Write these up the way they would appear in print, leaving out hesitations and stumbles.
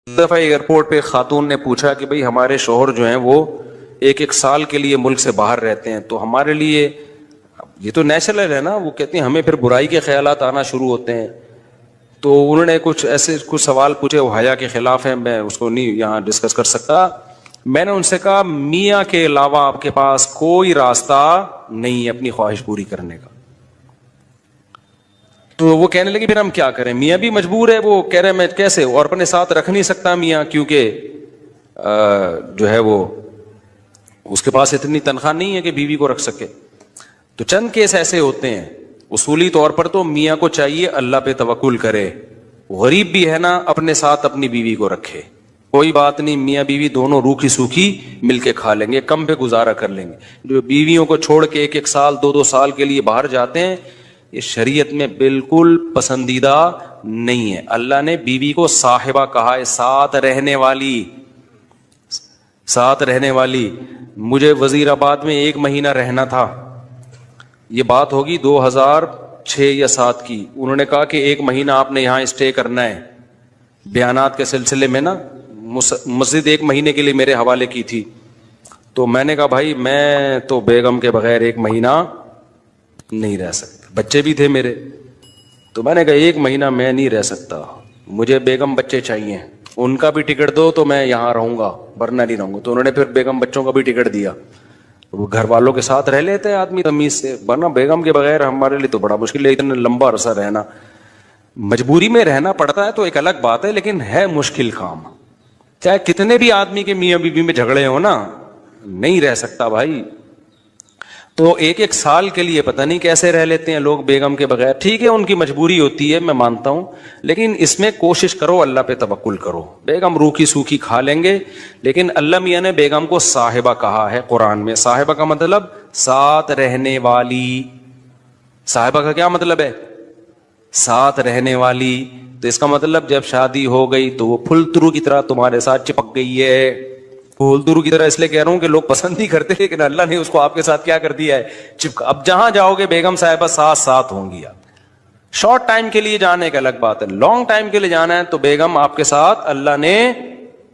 دفعہ ایئرپورٹ پہ خاتون نے پوچھا کہ بھئی ہمارے شوہر جو ہیں وہ ایک سال کے لیے ملک سے باہر رہتے ہیں، تو ہمارے لیے یہ تو نیچرل ہے نا، وہ کہتی ہیں ہمیں پھر برائی کے خیالات آنا شروع ہوتے ہیں. تو انہوں نے کچھ سوال پوچھے، وہ حیا کے خلاف ہیں، میں اس کو نہیں یہاں ڈسکس کر سکتا. میں نے ان سے کہا میاں کے علاوہ آپ کے پاس کوئی راستہ نہیں ہے اپنی خواہش پوری کرنے کا. تو وہ کہنے لگی پھر ہم کیا کریں، میاں بھی مجبور ہے. وہ کہہ رہے میں کیسے، اور اپنے ساتھ رکھ نہیں سکتا میاں، کیونکہ جو ہے وہ اس کے پاس اتنی تنخواہ نہیں ہے کہ بیوی کو رکھ سکے. تو چند کیس ایسے ہوتے ہیں. اصولی طور پر تو میاں کو چاہیے اللہ پہ توکل کرے، غریب بھی ہے نا اپنے ساتھ اپنی بیوی کو رکھے. کوئی بات نہیں، میاں بیوی دونوں روکھی سوکھی مل کے کھا لیں گے، کم پہ گزارا کر لیں گے. جو بیویوں کو چھوڑ کے ایک سال دو سال کے لیے باہر جاتے ہیں، یہ شریعت میں بالکل پسندیدہ نہیں ہے. اللہ نے بیوی کو صاحبہ کہا ہے، ساتھ رہنے والی. مجھے وزیر آباد میں 1 مہینہ رہنا تھا، یہ بات ہوگی 2006 یا 7 کی. انہوں نے کہا کہ 1 مہینہ آپ نے یہاں اسٹے کرنا ہے. بیانات کے سلسلے میں نا مسجد 1 مہینے کے لیے میرے حوالے کی تھی. تو میں نے کہا بھائی میں تو بیگم کے بغیر 1 مہینہ نہیں رہ سکتا، بچے بھی تھے میرے. تو میں نے کہا 1 مہینہ میں نہیں رہ سکتا، مجھے بیگم بچے چاہیے، ان کا بھی ٹکٹ دو تو میں یہاں رہوں گا ورنہ نہیں رہوں گا. تو انہوں نے پھر بیگم بچوں کا بھی ٹکٹ دیا. وہ گھر والوں کے ساتھ رہ لیتے ہیں آدمی تمیز سے، ورنہ بیگم کے بغیر ہمارے لیے تو بڑا مشکل ہے اتنا لمبا عرصہ رہنا. مجبوری میں رہنا پڑتا ہے تو ایک الگ بات ہے، لیکن ہے مشکل کام. چاہے کتنے بھی آدمی کے میاں بیوی میں جھگڑے ہو نا، نہیں رہ سکتا بھائی. تو 1 سال کے لیے پتہ نہیں کیسے رہ لیتے ہیں لوگ بیگم کے بغیر. ٹھیک ہے ان کی مجبوری ہوتی ہے، میں مانتا ہوں، لیکن اس میں کوشش کرو اللہ پہ توکل کرو. بیگم روکھی سوکھی کھا لیں گے، لیکن اللہ میاں نے بیگم کو صاحبہ کہا ہے قرآن میں. صاحبہ کا مطلب ساتھ رہنے والی. صاحبہ کا کیا مطلب ہے؟ ساتھ رہنے والی. تو اس کا مطلب جب شادی ہو گئی تو وہ پھل ترو کی طرح تمہارے ساتھ چپک گئی ہے. پھول ترو کی طرح اس لیے کہہ رہا ہوں کہ لوگ پسند نہیں کرتے، لیکن اللہ نے اس کو آپ کے ساتھ کیا کر دیا ہے، چپکا. اب جہاں جاؤ گے بیگم صاحبہ ساتھ ہوں گی. آپ شارٹ ٹائم کے لیے جانے کا الگ بات ہے، لانگ ٹائم کے لیے جانا ہے تو بیگم آپ کے ساتھ اللہ نے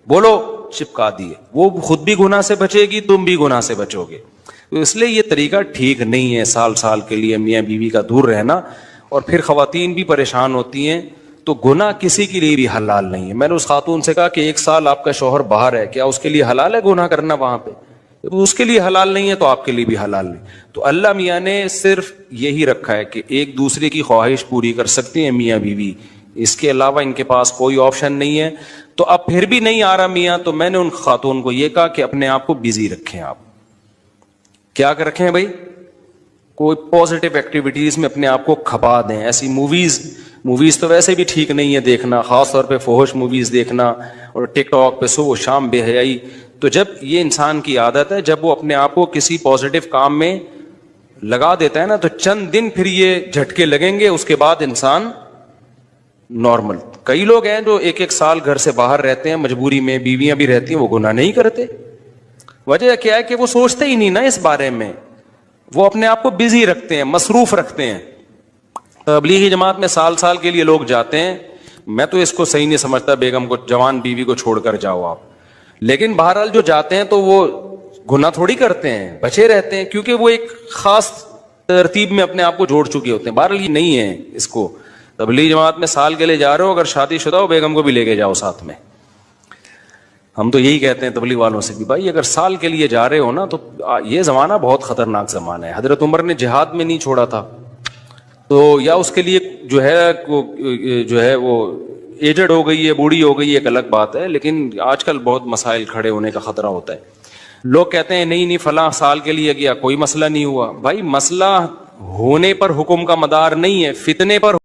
بولو چپکا دیے. وہ خود بھی گناہ سے بچے گی، تم بھی گناہ سے بچو گے. تو اس لیے یہ طریقہ ٹھیک نہیں ہے سال کے لیے میاں بیوی کا دور رہنا. اور پھر خواتین بھی پریشان ہوتی ہیں. تو گناہ کسی کے لیے بھی حلال نہیں ہے. میں نے اس خاتون سے کہا کہ 1 سال آپ کا شوہر باہر ہے، کیا اس کے لیے حلال ہے گناہ کرنا وہاں پہ؟ اس کے لیے حلال نہیں ہے تو آپ کے لیے بھی حلال نہیں. تو اللہ میاں نے صرف یہی رکھا ہے کہ ایک دوسرے کی خواہش پوری کر سکتے ہیں میاں بیوی، اس کے علاوہ ان کے پاس کوئی آپشن نہیں ہے. تو اب پھر بھی نہیں آ رہا میاں، تو میں نے ان خاتون کو یہ کہا کہ اپنے آپ کو بزی رکھیں. آپ کیا کر رکھیں بھائی؟ کوئی پازیٹیو ایکٹیویٹیز میں اپنے آپ کو کھپا دیں. ایسی موویز تو ویسے بھی ٹھیک نہیں ہے دیکھنا، خاص طور پہ فحش موویز دیکھنا، اور ٹک ٹاک پہ صبح و شام بے حیائی. تو جب یہ انسان کی عادت ہے، جب وہ اپنے آپ کو کسی پازیٹیو کام میں لگا دیتا ہے نا، تو چند دن پھر یہ جھٹکے لگیں گے، اس کے بعد انسان نارمل. کئی لوگ ہیں جو 1 سال گھر سے باہر رہتے ہیں مجبوری میں، بیویاں بھی رہتی ہیں، وہ گناہ نہیں کرتے. وجہ کیا ہے کہ وہ سوچتے ہی نہیں نا اس بارے میں، وہ اپنے آپ کو بزی رکھتے ہیں، مصروف رکھتے ہیں. تبلیغی جماعت میں سال کے لیے لوگ جاتے ہیں. میں تو اس کو صحیح نہیں سمجھتا، بیگم کو، جوان بیوی کو چھوڑ کر جاؤ آپ. لیکن بہرحال جو جاتے ہیں تو وہ گناہ تھوڑی کرتے ہیں، بچے رہتے ہیں، کیونکہ وہ ایک خاص ترتیب میں اپنے آپ کو جوڑ چکے ہوتے ہیں. بہرحال یہ نہیں ہے اس کو. تبلیغی جماعت میں سال کے لیے جا رہے ہو، اگر شادی شدہ ہو بیگم کو بھی لے کے جاؤ ساتھ میں. ہم تو یہی کہتے ہیں تبلیغ والوں سے بھی، بھائی اگر سال کے لیے جا رہے ہو نا، تو یہ زمانہ بہت خطرناک زمانہ ہے. حضرت عمر نے جہاد میں نہیں چھوڑا تھا، تو یا اس کے لیے جو ہے وہ ایجڈ ہو گئی ہے، بوڑھی ہو گئی ہے، ایک الگ بات ہے. لیکن آج کل بہت مسائل کھڑے ہونے کا خطرہ ہوتا ہے. لوگ کہتے ہیں نہیں فلاں سال کے لیے گیا کوئی مسئلہ نہیں ہوا. بھائی مسئلہ ہونے پر حکم کا مدار نہیں ہے، فتنے پر